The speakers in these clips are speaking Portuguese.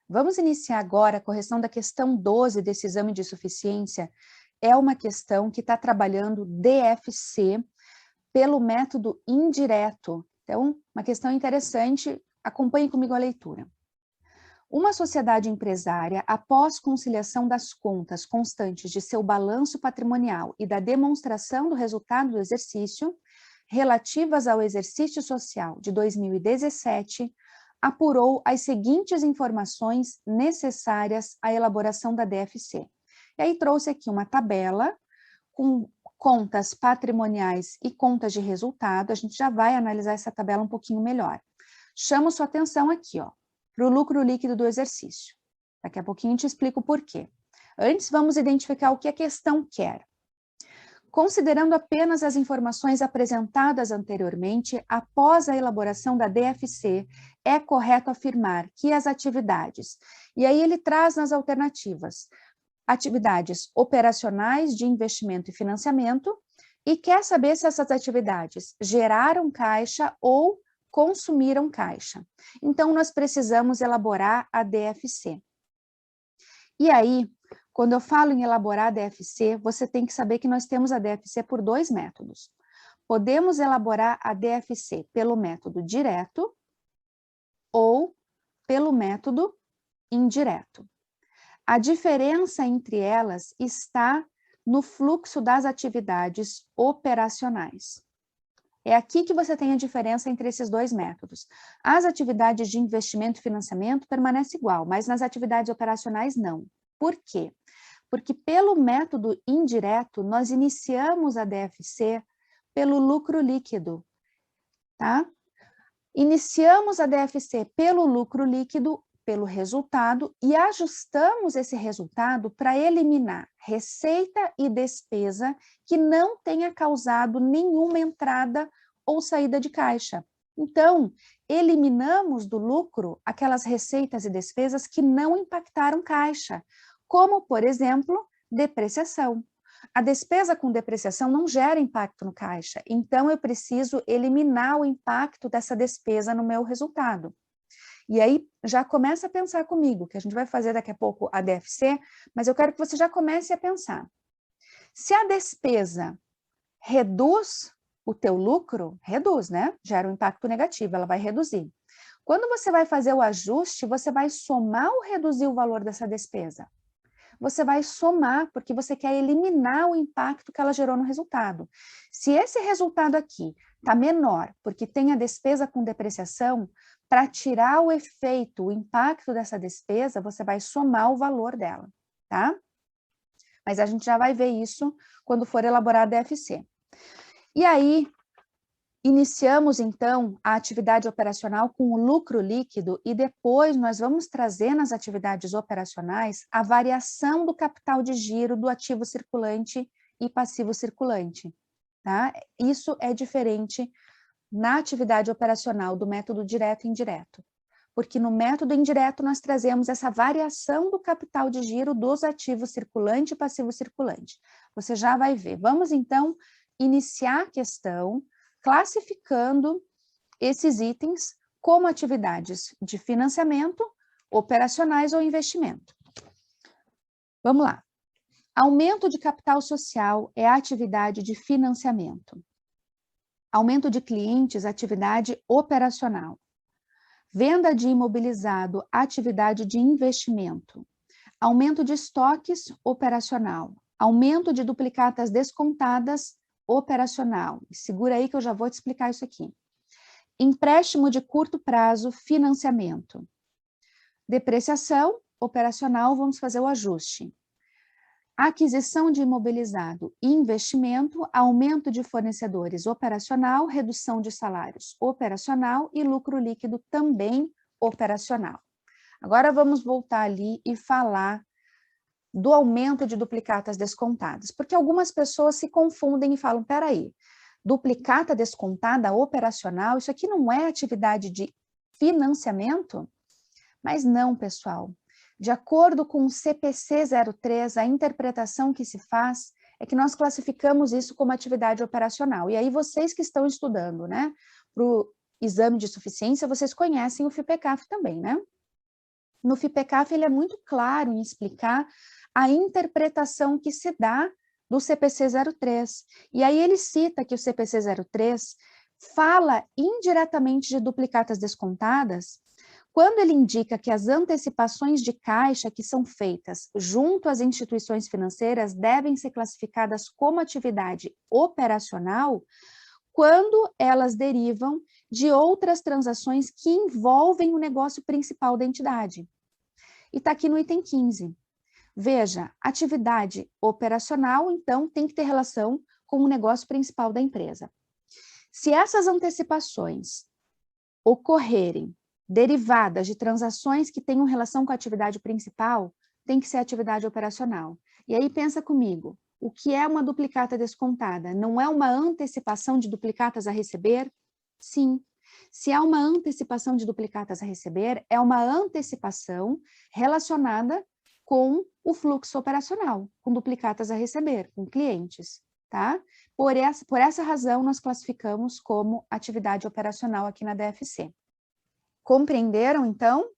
Vamos iniciar agora a correção da questão 12 desse exame de suficiência. É uma questão que está trabalhando DFC pelo método indireto. Então, uma questão interessante, acompanhe comigo a leitura. Uma sociedade empresária, após conciliação das contas constantes de seu balanço patrimonial e da demonstração do resultado do exercício, relativas ao exercício social de 2017, apurou as seguintes informações necessárias à elaboração da DFC. E aí trouxe aqui uma tabela com contas patrimoniais e contas de resultado. A gente já vai analisar essa tabela um pouquinho melhor. Chamo sua atenção aqui, ó, para o lucro líquido do exercício. Daqui a pouquinho eu te explico por quê. Antes, vamos identificar o que a questão quer. Considerando apenas as informações apresentadas anteriormente, após a elaboração da DFC, é correto afirmar que as atividades, e aí ele traz nas alternativas, atividades operacionais de investimento e financiamento, e quer saber se essas atividades geraram caixa ou consumiram caixa. Então, nós precisamos elaborar a DFC. E aí, quando eu falo em elaborar a DFC, você tem que saber que nós temos a DFC por dois métodos. Podemos elaborar a DFC pelo método direto ou pelo método indireto. A diferença entre elas está no fluxo das atividades operacionais. É aqui que você tem a diferença entre esses dois métodos. As atividades de investimento e financiamento permanecem igual, mas nas atividades operacionais não. Por quê? Porque pelo método indireto, nós iniciamos a DFC pelo lucro líquido, tá? Iniciamos a DFC pelo lucro líquido, pelo resultado, e ajustamos esse resultado para eliminar receita e despesa que não tenha causado nenhuma entrada ou saída de caixa. Então, eliminamos do lucro aquelas receitas e despesas que não impactaram caixa, como, por exemplo, depreciação. A despesa com depreciação não gera impacto no caixa, então eu preciso eliminar o impacto dessa despesa no meu resultado. E aí, já começa a pensar comigo, que a gente vai fazer daqui a pouco a DFC, mas eu quero que você já comece a pensar. Se a despesa reduz o teu lucro, reduz, né? Gera um impacto negativo, ela vai reduzir. Quando você vai fazer o ajuste, você vai somar ou reduzir o valor dessa despesa? Você vai somar, porque você quer eliminar o impacto que ela gerou no resultado. Se esse resultado aqui está menor, porque tem a despesa com depreciação, para tirar o efeito, o impacto dessa despesa, você vai somar o valor dela, tá? Mas a gente já vai ver isso quando for elaborar a DFC. E aí, iniciamos, então, a atividade operacional com o lucro líquido e depois nós vamos trazer nas atividades operacionais a variação do capital de giro do ativo circulante e passivo circulante, tá? Isso é diferente na atividade operacional do método direto e indireto, porque no método indireto nós trazemos essa variação do capital de giro dos ativos circulante e passivo circulante. Você já vai ver. Vamos, então, iniciar a questão classificando esses itens como atividades de financiamento, operacionais ou investimento. Vamos lá. Aumento de capital social é a atividade de financiamento. Aumento de clientes, atividade operacional. Venda de imobilizado, atividade de investimento. Aumento de estoques, operacional. Aumento de duplicatas descontadas, operacional. Segura aí que eu já vou te explicar isso aqui. Empréstimo de curto prazo, financiamento. Depreciação, operacional, vamos fazer o ajuste. Aquisição de imobilizado, investimento, aumento de fornecedores, operacional, redução de salários, operacional e lucro líquido também operacional. Agora vamos voltar ali e falar do aumento de duplicatas descontadas, porque algumas pessoas se confundem e falam, peraí, duplicata descontada operacional, isso aqui não é atividade de financiamento? Mas não, pessoal. De acordo com o CPC 03, a interpretação que se faz é que nós classificamos isso como atividade operacional. E aí vocês que estão estudando, né, para o exame de suficiência, vocês conhecem o FIPECAF também, né? No FIPECAF, ele é muito claro em explicar a interpretação que se dá do CPC 03. E aí ele cita que o CPC 03 fala indiretamente de duplicatas descontadas quando ele indica que as antecipações de caixa que são feitas junto às instituições financeiras devem ser classificadas como atividade operacional quando elas derivam de outras transações que envolvem o negócio principal da entidade. E está aqui no item 15. Veja, atividade operacional, então, tem que ter relação com o negócio principal da empresa. Se essas antecipações ocorrerem derivadas de transações que tenham relação com a atividade principal, tem que ser atividade operacional. E aí pensa comigo, o que é uma duplicata descontada? Não é uma antecipação de duplicatas a receber? Sim. Se há uma antecipação de duplicatas a receber, é uma antecipação relacionada com o fluxo operacional, com duplicatas a receber, com clientes, tá? Por essa razão, nós classificamos como atividade operacional aqui na DFC. Compreenderam, então?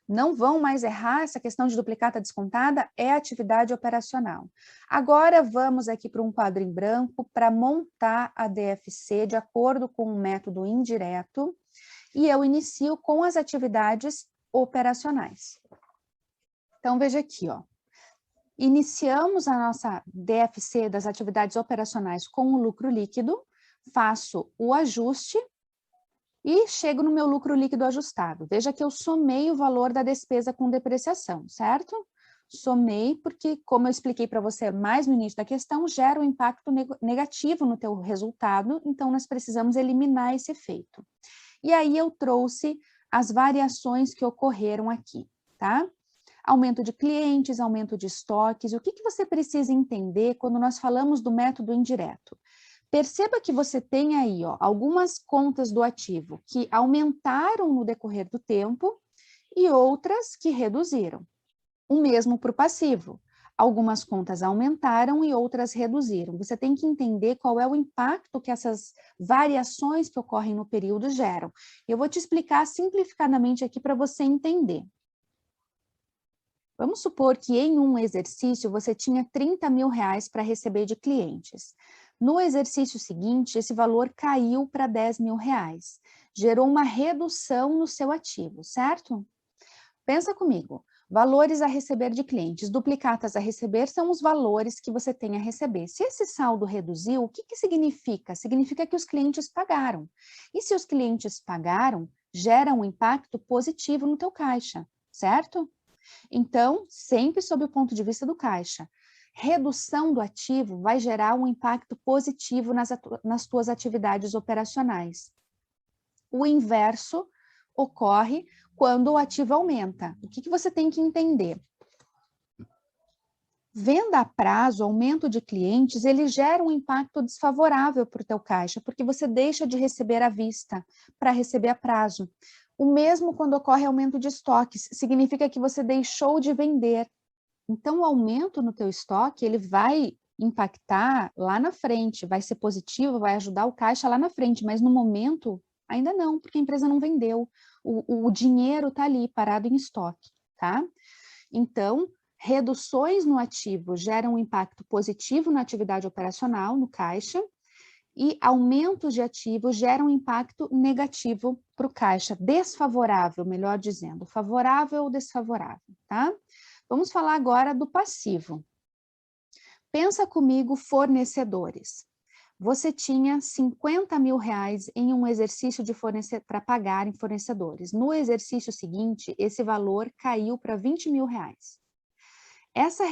Não vão mais errar, essa questão de duplicata descontada é atividade operacional. Agora vamos aqui para um quadro em branco para montar a DFC de acordo com o método indireto e eu inicio com as atividades operacionais. Então veja aqui, ó. Iniciamos a nossa DFC das atividades operacionais com o lucro líquido, faço o ajuste e chego no meu lucro líquido ajustado. Veja que eu somei o valor da despesa com depreciação, certo? Somei porque, como eu expliquei para você mais no início da questão, gera um impacto negativo no teu resultado, então nós precisamos eliminar esse efeito. E aí eu trouxe as variações que ocorreram aqui, tá? Aumento de clientes, aumento de estoques. O que você precisa entender quando nós falamos do método indireto? Perceba que você tem aí, ó, algumas contas do ativo que aumentaram no decorrer do tempo e outras que reduziram. O mesmo para o passivo. Algumas contas aumentaram e outras reduziram. Você tem que entender qual é o impacto que essas variações que ocorrem no período geram. Eu vou te explicar simplificadamente aqui para você entender. Vamos supor que em um exercício você tinha 30 mil reais para receber de clientes. No exercício seguinte, esse valor caiu para 10 mil reais. Gerou uma redução no seu ativo, certo? Pensa comigo. Valores a receber de clientes, duplicatas a receber são os valores que você tem a receber. Se esse saldo reduziu, o que significa? Significa que os clientes pagaram. E se os clientes pagaram, gera um impacto positivo no teu caixa, certo? Então, sempre sob o ponto de vista do caixa, redução do ativo vai gerar um impacto positivo nas tuas atividades operacionais. O inverso ocorre quando o ativo aumenta. O que você tem que entender? Venda a prazo, aumento de clientes, ele gera um impacto desfavorável para o teu caixa, porque você deixa de receber à vista para receber a prazo. O mesmo quando ocorre aumento de estoques, significa que você deixou de vender. Então, o aumento no teu estoque, ele vai impactar lá na frente, vai ser positivo, vai ajudar o caixa lá na frente, mas no momento, ainda não, porque a empresa não vendeu. O dinheiro está ali, parado em estoque, tá? Então, reduções no ativo geram um impacto positivo na atividade operacional, no caixa, e aumentos de ativos geram um impacto negativo para o caixa, desfavorável, melhor dizendo, favorável ou desfavorável, tá? Vamos falar agora do passivo. Pensa comigo, fornecedores. Você tinha 50 mil reais em um exercício para pagar em fornecedores. No exercício seguinte, esse valor caiu para 20 mil reais. Essa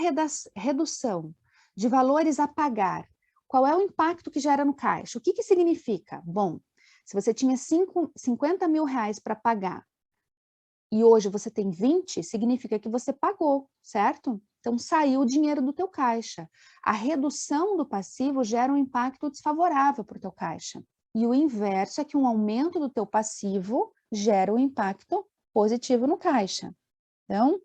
redução de valores a pagar, qual é o impacto que gera no caixa? O que significa? Bom, se você tinha 50 mil reais para pagar e hoje você tem 20, significa que você pagou, certo? Então, saiu o dinheiro do teu caixa. A redução do passivo gera um impacto desfavorável para o teu caixa. E o inverso é que um aumento do teu passivo gera um impacto positivo no caixa. Então,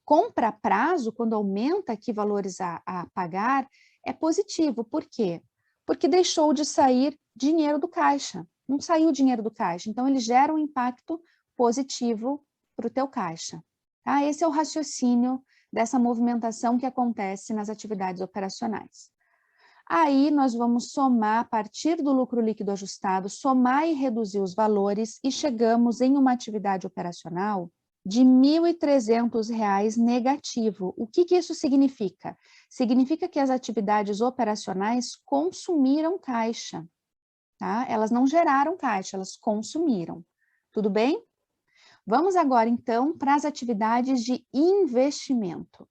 compra a prazo, quando aumenta aqui valores a pagar, é positivo. Por quê? Porque deixou de sair dinheiro do caixa. Não saiu dinheiro do caixa. Então, ele gera um impacto positivo para o teu caixa, Tá? Esse é o raciocínio dessa movimentação que acontece nas atividades operacionais. Aí nós vamos somar, a partir do lucro líquido ajustado, somar e reduzir os valores e chegamos em uma atividade operacional de R$ 1.300 negativo. O que isso significa? Significa que as atividades operacionais consumiram caixa, tá? Elas não geraram caixa, elas consumiram. Tudo bem? Vamos agora, então, para as atividades de investimento.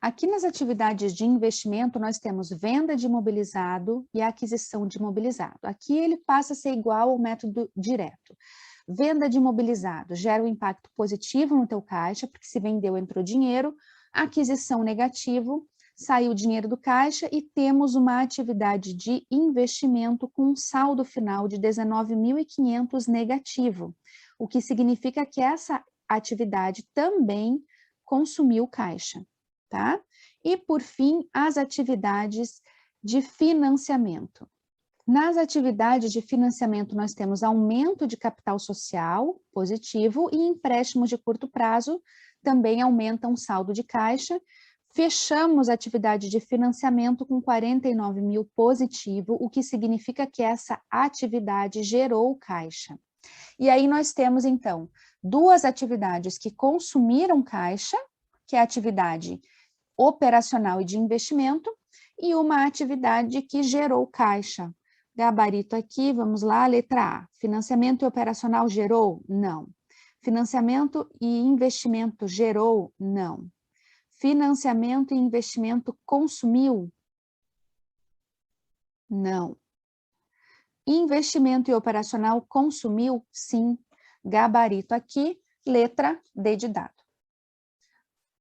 Aqui nas atividades de investimento, nós temos venda de imobilizado e aquisição de imobilizado. Aqui ele passa a ser igual ao método direto. Venda de imobilizado gera um impacto positivo no teu caixa, porque se vendeu, entrou dinheiro. Aquisição negativo, saiu dinheiro do caixa e temos uma atividade de investimento com um saldo final de 19.500 negativo, o que significa que essa atividade também consumiu caixa. Tá? E, por fim, as atividades de financiamento. Nas atividades de financiamento, nós temos aumento de capital social, positivo, e empréstimos de curto prazo, também aumentam o saldo de caixa. Fechamos a atividade de financiamento com 49 mil positivo, o que significa que essa atividade gerou caixa. E aí nós temos, então, duas atividades que consumiram caixa, que é a atividade operacional e de investimento, e uma atividade que gerou caixa. Gabarito aqui, vamos lá, letra A. Financiamento e operacional gerou? Não. Financiamento e investimento gerou? Não. Financiamento e investimento consumiu? Não. Investimento e operacional consumiu? Sim. Gabarito aqui, letra D de dado.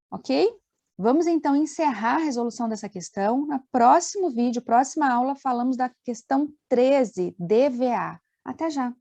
Ok? Vamos, então, encerrar a resolução dessa questão. No próximo vídeo, próxima aula, falamos da questão 13, DVA. Até já!